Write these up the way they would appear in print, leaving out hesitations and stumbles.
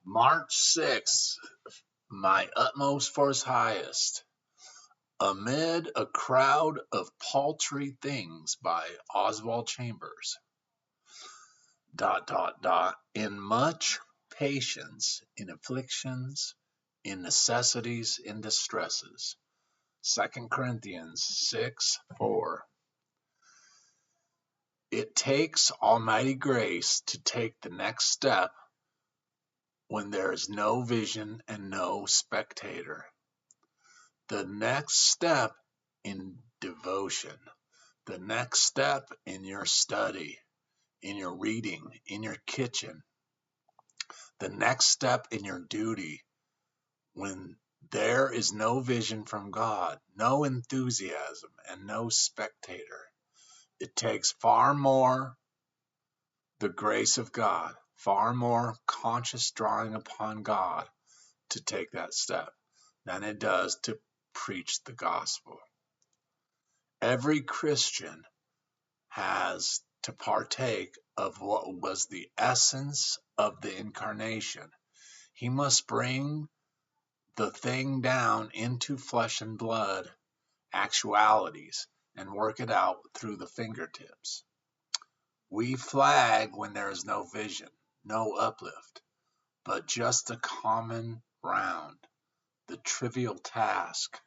March 6th, my utmost for his highest. Amid a crowd of paltry things by Oswald Chambers. ... In much patience, in afflictions, in necessities, in distresses. 2 Corinthians 6:4. It takes almighty grace to take the next step when there is no vision and no spectator. The next step in devotion, the next step in your study, in your reading, in your kitchen, the next step in your duty, when there is no vision from God, no enthusiasm, and no spectator. It takes far more the grace of God, far more conscious drawing upon God to take that step than it does to preach the gospel. Every Christian has to partake of what was the essence of the incarnation. He must bring the thing down into flesh and blood, actualities, and work it out through the fingertips. We flag when there is no vision, no uplift, but just a common round, the trivial task.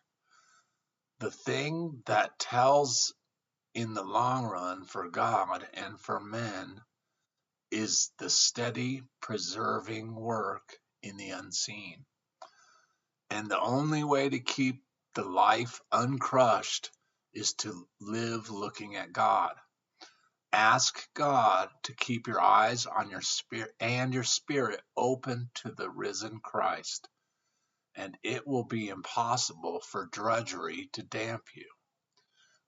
The thing that tells in the long run for God and for men is the steady preserving work in the unseen. And the only way to keep the life uncrushed is to live looking at God. Ask God to keep your eyes on your spirit and your spirit open to the risen Christ, and it will be impossible for drudgery to damp you.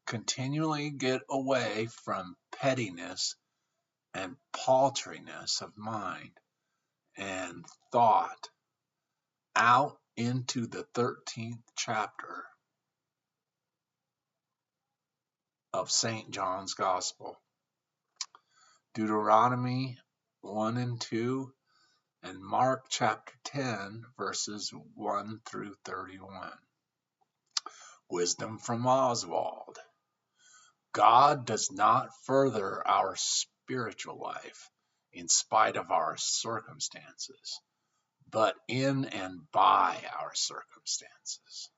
Continually get away from pettiness and paltriness of mind and thought out into the 13th chapter of St. John's Gospel. Deuteronomy 1 and 2, and Mark chapter 10, verses 1 through 31. Wisdom from Oswald. God does not further our spiritual life in spite of our circumstances, but in and by our circumstances.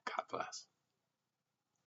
God bless.